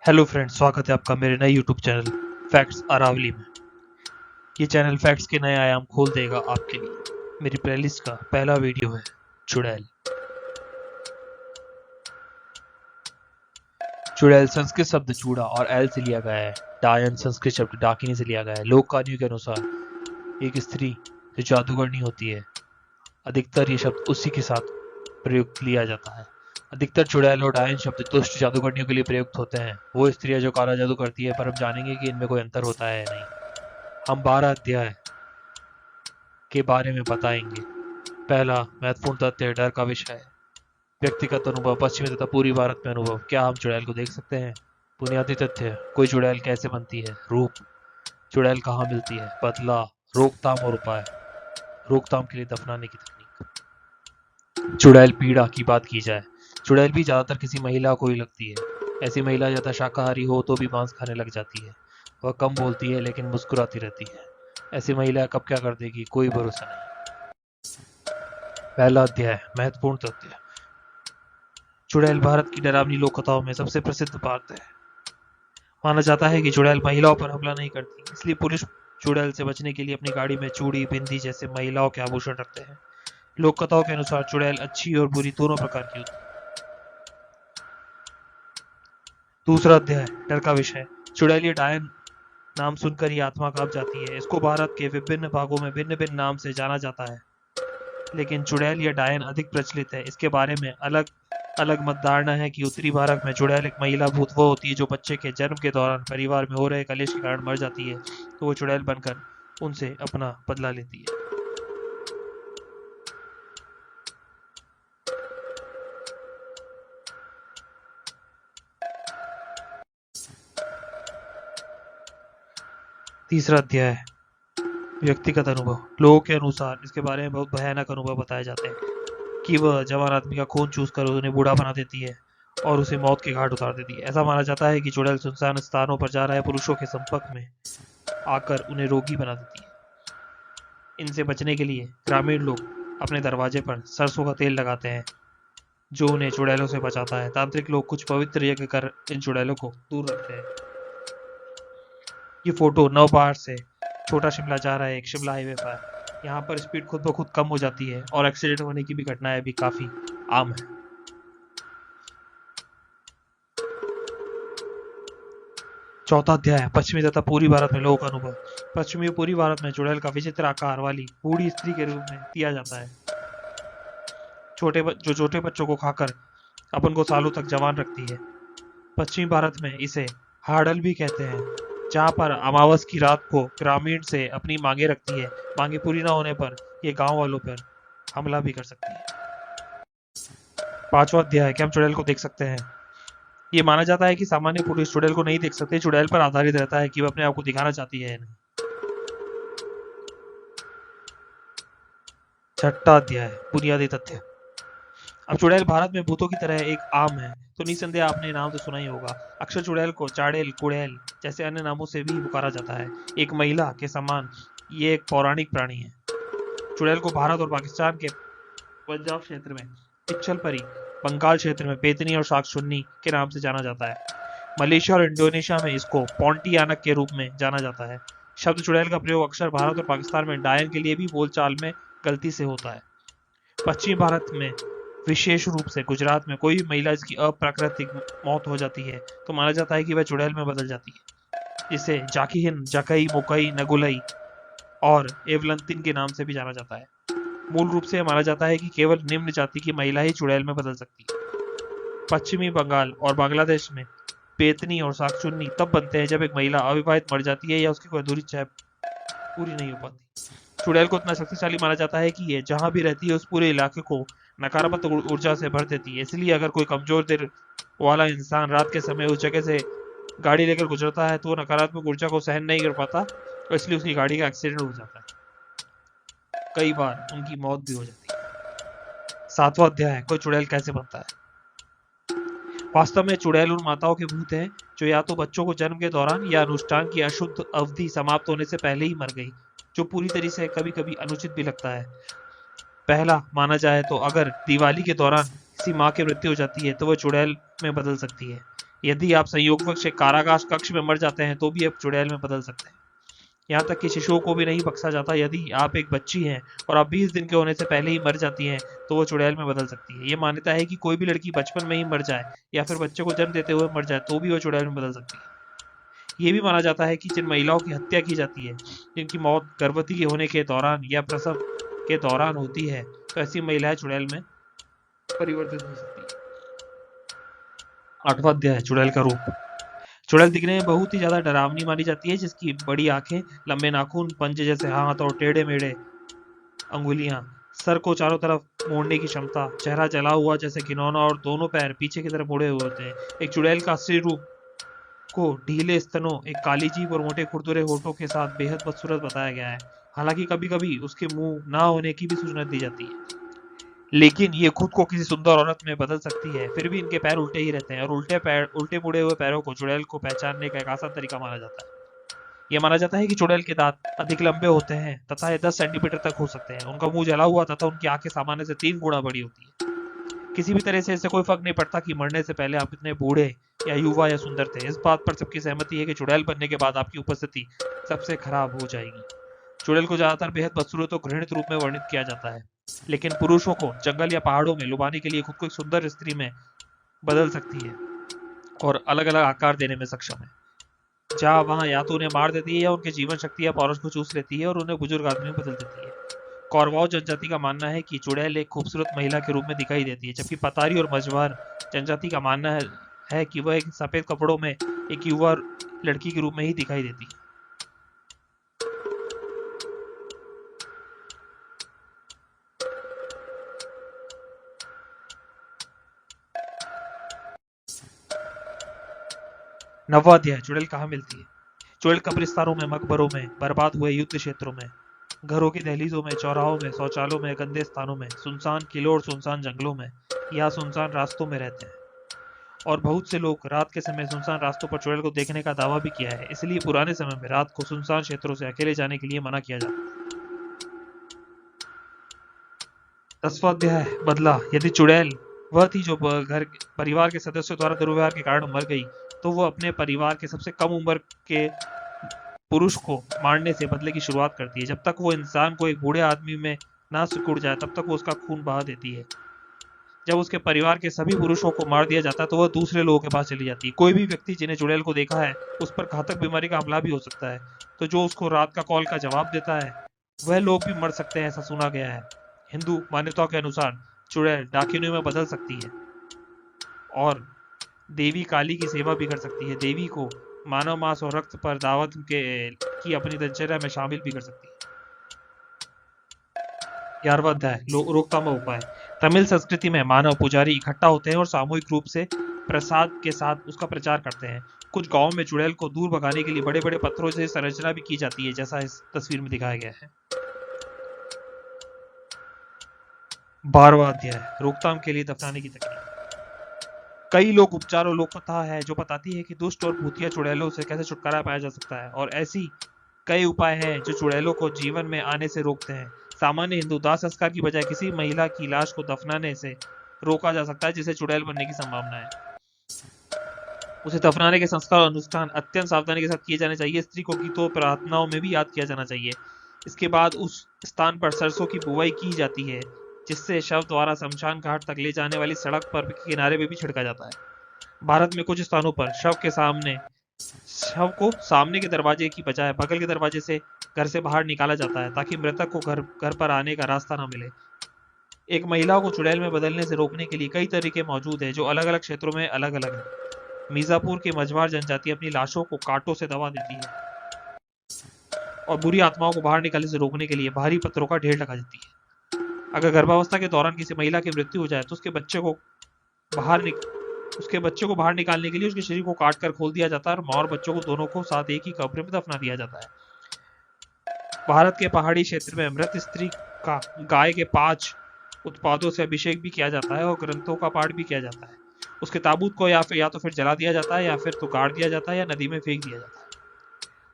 Hello friends, स्वागत है आपका मेरे नए यूट्यूब चैनल फैक्ट्स अरावली में। ये चैनल फैक्ट्स के नए आयाम खोल देगा आपके लिए। मेरी प्लेलिस्ट का पहला वीडियो है चुड़ैल। चुड़ैल संस्कृत शब्द चूड़ा और एल से लिया गया है। डायन संस्कृत शब्द डाकिनी से लिया गया है। लोक कहानियों के अनुसार एक स्त्री जो जादूगरनी होती है, अधिकतर ये शब्द उसी के साथ प्रयुक्त लिया जाता है। अधिकतर चुड़ैल और डायन शब्द दुष्ट जादूगरनियों के लिए प्रयुक्त होते हैं। वो स्त्रियां जो काला जादू करती है, पर हम जानेंगे कि इनमें कोई अंतर होता है या नहीं। हम 12 अध्याय के बारे में बताएंगे। पहला महत्वपूर्ण तथ्य डर का विषय है। व्यक्तिगत अनुभव, पश्चिमी तथा पूर्वी भारत में अनुभव। क्या हम चुड़ैल को देख सकते हैं? बुनियादी तथ्य, कोई चुड़ैल कैसे बनती है? रूप, चुड़ैल कहाँ मिलती है? बदला, रोकथाम और उपाय। रोकथाम के लिए दफनाने की तकनीक। चुड़ैल पीड़ा की बात की जाए, चुड़ैल भी ज्यादातर किसी महिला को ही लगती है। ऐसी महिला ज्यादा शाकाहारी हो तो भी मांस खाने लग जाती है। वह कम बोलती है लेकिन मुस्कुराती रहती है। ऐसी महिला कब क्या कर देगी, कोई भरोसा नहीं। पहला अध्याय, महत्वपूर्ण तथ्य। चुड़ैल भारत की डरावनी लोक कथाओं में सबसे प्रसिद्ध बात है। माना जाता है कि चुड़ैल महिलाओं पर हमला नहीं करती, इसलिए पुरुष चुड़ैल से बचने के लिए अपनी गाड़ी में चूड़ी, बिंदी जैसे महिलाओं के आभूषण रखते हैं। लोक कथाओं के अनुसार चुड़ैल अच्छी और बुरी दोनों प्रकार की होती है। दूसरा अध्याय, डर का विषय। चुड़ैल या डायन नाम सुनकर ही आत्मा कांप जाती है। इसको भारत के विभिन्न भागों में भिन्न भिन्न नाम से जाना जाता है, लेकिन चुड़ैल या डायन अधिक प्रचलित है। इसके बारे में अलग अलग मत धारणा है कि उत्तरी भारत में चुड़ैल एक महिला भूत वो होती है जो बच्चे के जन्म के दौरान परिवार में हो रहे कलेश के कारण मर जाती है, तो वो चुड़ैल बनकर उनसे अपना बदला लेती है। तीसरा अध्याय, व्यक्तिगत अनुभव। लोगों के अनुसार इसके बारे में बहुत भयानक अनुभव बताए जाते हैं कि वह जवान आदमी का खून चूस कर उन्हें बूढ़ा बना देती है और उसे मौत के घाट उतार देती है। ऐसा माना जाता है कि चुड़ैल सुनसान स्थानों पर जा रहे पुरुषों के संपर्क में आकर उन्हें रोगी बना देती है। इनसे बचने के लिए ग्रामीण लोग अपने दरवाजे पर सरसों का तेल लगाते हैं, जो उन्हें चुड़ैलों से बचाता है। तांत्रिक लोग कुछ पवित्र यज्ञ कर इन चुड़ैलों को दूर रखते हैं। ये फोटो नवपहाड़ से छोटा शिमला जा रहा है, एक शिमला हाईवे पर। यहाँ पर स्पीड खुद ब खुद कम हो जाती है और एक्सीडेंट होने की भी घटनाएं भी काफी आम है। चौथा अध्याय, पश्चिमी तथा पूर्वी भारत में लोगों का अनुभव। पश्चिमी और पूर्वी भारत में चुड़ैल का विचित्र आकार वाली बूढ़ी स्त्री के रूप में दिया जाता है, जो छोटे बच्चों को खाकर अपन को सालों तक जवान रखती है। पश्चिमी भारत में इसे हाड़ल भी कहते हैं, जहाँ पर अमावस की रात को ग्रामीण से अपनी मांगे रखती है। मांगे पूरी ना होने पर ये गांव वालों पर हमला भी कर सकती है। पांचवा अध्याय, क्या हम चुड़ैल को देख सकते हैं? ये माना जाता है कि सामान्य पुरुष चुड़ैल को नहीं देख सकते। चुड़ैल पर आधारित रहता है कि वह अपने आप को दिखाना चाहती है या नहीं। छठा अध्याय, बुनियादी तथ्य। अब चुड़ैल भारत में भूतों की तरह एक आम है, तो निसंदेह आपने नाम तो सुना ही होगा। अक्सर चुड़ैल को चाड़ेल, कुड़ैल जैसे अन्य नामों से भी पुकारा जाता है। एक महिला के समान ये एक पौराणिक प्राणी है। चुड़ैल को भारत और पाकिस्तान के पंजाब क्षेत्र में पिच्छलपरी, बंगाल क्षेत्र में पेतनी और शाकचुन्नी के नाम से जाना जाता है। मलेशिया और इंडोनेशिया में इसको पोंटियानक के रूप में जाना जाता है। शब्द चुड़ैल का प्रयोग अक्सर भारत और पाकिस्तान में डायन के लिए भी बोलचाल में गलती से होता है। पश्चिमी भारत में, विशेष रूप से गुजरात में, कोई भी महिला जिसकी अप्राकृतिक मौत हो जाती है तो माना जाता है कि वह चुड़ैल में बदल जाती है। इसे जाकिहिन, जकई, मुकई, नगुलई और एवलंतिन के नाम से भी जाना जाता है। मूल रूप से माना जाता है कि केवल निम्न जाति की महिला ही चुड़ैल में बदल सकती है। पश्चिमी बंगाल और बांग्लादेश में पेतनी और शाकचुन्नी तब बनते हैं जब एक महिला अविवाहित मर जाती है या उसकी कोई अधूरी चाह पूरी नहीं हो पाती। चुड़ैल को इतना शक्तिशाली माना जाता है कि ये जहां भी रहती है उस पूरे इलाके को नकारात्मक ऊर्जा से भर देती है। इसलिए अगर कोई कमजोर दिल वाला इंसान रात के समय उस जगह से गाड़ी लेकर गुजरता है तो वो नकारात्मक ऊर्जा को सहन नहीं कर पाता और इसलिए उसकी गाड़ी का एक्सीडेंट हो जाता है। कई बार उनकी मौत भी हो जाती है। सातवां अध्याय, कोई चुड़ैल कैसे बनता है? वास्तव में चुड़ैल उन माताओं के भूत हैं जो या तो बच्चों को जन्म के दौरान या अनुष्ठान की अशुद्ध अवधि समाप्त होने से पहले ही मर गई, जो पूरी तरह से कभी कभी अनुचित भी लगता है। पहला माना जाए तो अगर दिवाली के दौरान किसी माँ की मृत्यु हो जाती है तो वह चुड़ैल में बदल सकती है। यदि आप संयोगवश एक कारागार कक्ष में मर जाते हैं तो भी आप चुड़ैल में बदल सकते हैं। यहाँ तक कि शिशुओं को भी नहीं बख्शा जाता। यदि आप एक बच्ची हैं और आप 20 दिन के होने से पहले ही मर जाती हैं तो वो चुड़ैल में बदल सकती है। ये मान्यता है कि कोई भी लड़की बचपन में ही मर जाए या फिर बच्चे को जन्म देते हुए मर जाए तो भी वो चुड़ैल में बदल सकती है। ये भी माना जाता है कि जिन महिलाओं की हत्या की जाती है, जिनकी मौत गर्भवती के होने के दौरान या प्रसव के दौरान होती है, तो ऐसी महिलाएं चुड़ैल में परिवर्तित हो सकती है। 8वां अध्याय, चुड़ैल का रूप। चुड़ैल दिखने में बहुत ही ज्यादा डरावनी मानी जाती है, जिसकी बड़ी आंखें, लंबे नाखून, पंजे जैसे हाथ और टेढ़े मेढ़े अंगुलियां, सर को चारों तरफ मोड़ने की क्षमता, चेहरा जला हुआ जैसे घिनौना और दोनों पैर पीछे की तरफ मुड़े हुए होते हैं। एक चुड़ैल का असली रूप को ढीले स्तनों, एक काली जीभ और मोटे खुरदुरे होठों के साथ बेहद बदसूरत बताया गया है। हालांकि कभी कभी उसके मुंह ना होने की भी सूचना दी जाती है, लेकिन ये खुद को किसी सुंदर औरत में बदल सकती है। फिर भी इनके पैर उल्टे ही रहते हैं और उल्टे मुड़े हुए पैरों को चुड़ैल को पहचानने का एक आसान तरीका माना जाता है। यह माना जाता है कि चुड़ैल के दांत अधिक लंबे होते हैं तथा ये 10 सेंटीमीटर तक हो सकते हैं। उनका मुंह जला हुआ तथा उनकी आंखें सामान्य से 3 गुना बड़ी होती है। किसी भी तरह से इससे कोई फर्क नहीं पड़ता कि मरने से पहले आप इतने बूढ़े या युवा या सुंदर थे। इस बात पर सबकी सहमति है कि चुड़ैल बनने के बाद आपकी उपस्थिति सबसे खराब हो जाएगी। चुड़ैल को ज्यादातर बेहद बदसूरत और घृणित रूप में वर्णित किया जाता है, लेकिन पुरुषों को जंगल या पहाड़ों में लुभाने के लिए खुद को एक सुंदर स्त्री में बदल सकती है और अलग अलग आकार देने में सक्षम है। जहाँ वहां या तो उन्हें मार देती है या उनके जीवन शक्ति या पौरुष को चूस लेती है और उन्हें बुजुर्ग आदमी में बदल देती है। कौरवाओं जनजाति का मानना है कि चुड़ैल एक खूबसूरत महिला के रूप में दिखाई देती है, जबकि पतारी और मझवार जनजाति का मानना है कि वह एक सफेद कपड़ों में एक युवा लड़की के रूप में ही दिखाई देती है। नौवां अध्याय, चुड़ैल कहाँ मिलती है। चुड़ैल कब्रिस्तानों में, मकबरों में, बर्बाद हुए युद्ध क्षेत्रों में, घरों की दहलीजों में, चौराहों में, शौचालयों में, गंदे स्थानों में, सुनसान किलों और सुनसान जंगलों में या सुनसान रास्तों में रहते हैं। और बहुत से लोग रात के समय सुनसान रास्तों पर चुड़ैल को देखने का दावा भी किया है। इसलिए पुराने समय में रात को सुनसान क्षेत्रों से अकेले जाने के लिए मना किया जाता है। 10वां अध्याय, बदला। यदि चुड़ैल वह थी जो घर परिवार के सदस्यों द्वारा दुर्व्यवहार के कारण मर गई, तो वह अपने परिवार के सबसे कम उम्र के पुरुष को मारने से बदले की शुरुआत करती है। जब तक वो इंसान को एक बूढ़े आदमी में ना सिकुड़ जाए तब तक वो उसका खून बहा देती है। जब उसके परिवार के सभी पुरुषों को मार दिया जाता है तो वह दूसरे लोगों के पास चली जाती है। कोई भी व्यक्ति जिन्हें चुड़ैल को देखा है उस पर घातक बीमारी का हमला भी हो सकता है, तो जो उसको रात का कॉल का जवाब देता है वह लोग भी मर सकते हैं, ऐसा सुना गया है। हिंदू मान्यताओं के अनुसार चुड़ैल डाकिनियों में बदल सकती है और देवी काली की सेवा भी कर सकती है। देवी को मानव मांस और रक्त पर दावत की अपनी दिनचर्या में शामिल भी कर सकती है। 11वां अध्याय, रोकथाम उपाय। तमिल संस्कृति में मानव पुजारी इकट्ठा होते हैं और सामूहिक रूप से प्रसाद के साथ उसका प्रचार करते हैं। कुछ गांवों में चुड़ैल को दूर भगाने के लिए बड़े बड़े पत्थरों से संरचना भी की जाती है, जैसा इस तस्वीर में दिखाया गया है। 12वां अध्याय, रोकथाम के लिए दफनाने की तकनीक। कई लोक उपचार और लोक कथा है जो बताती है कि दुष्ट और भूतिया चुड़ैलों से कैसे छुटकारा पाया जा सकता है, और ऐसी कई उपाय हैं जो चुड़ैलों को जीवन में आने से रोकते हैं। सामान्य हिंदू दाह संस्कार की बजाय किसी महिला की लाश को दफनाने से रोका जा सकता है जिसे चुड़ैल बनने की संभावना है। उसे दफनाने के संस्कार और अनुष्ठान अत्यंत सावधानी के साथ किए जाने चाहिए। स्त्री को गीतों प्रार्थनाओं में भी याद किया जाना चाहिए। इसके बाद उस स्थान पर सरसों की बुवाई की जाती है, जिससे शव द्वारा शमशान घाट तक ले जाने वाली सड़क पर किनारे में भी छिड़का जाता है। भारत में कुछ स्थानों पर शव को सामने के दरवाजे की बजाय बगल के दरवाजे से घर से बाहर निकाला जाता है, ताकि मृतक को घर पर आने का रास्ता न मिले। एक महिला को चुड़ैल में बदलने से रोकने के लिए कई तरीके मौजूद हैं जो अलग अलग क्षेत्रों में अलग अलग है। मिर्जापुर की मझवार जनजाति अपनी लाशों को कांटों से दबा देती है और बुरी आत्माओं को बाहर निकालने से रोकने के लिए भारी पत्थरों का ढेर लगा देती है। अगर गर्भावस्था के दौरान किसी महिला की मृत्यु हो जाए तो उसके बच्चे को बाहर निकालने के लिए उसके शरीर को काट कर खोल दिया जाता है और मां और बच्चों को दोनों को साथ एक ही कब्र में दफना दिया जाता है। भारत के पहाड़ी क्षेत्र में मृत स्त्री का गाय के 5 उत्पादों से अभिषेक भी किया जाता है और ग्रंथों का पाठ भी किया जाता है। उसके ताबूत को या तो फिर जला दिया जाता है या फिर तो गाड़ दिया जाता है या नदी में फेंक दिया जाता है।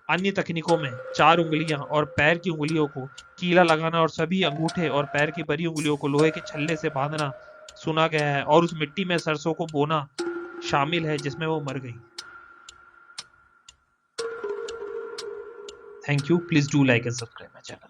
अन्य तकनीकों में 4 उंगलियां और पैर की उंगलियों को कीला लगाना और सभी अंगूठे और पैर की बड़ी उंगलियों को लोहे के छल्ले से बांधना सुना गया है, और उस मिट्टी में सरसों को बोना शामिल है जिसमें वो मर गई। Thank you, please do like and subscribe my channel.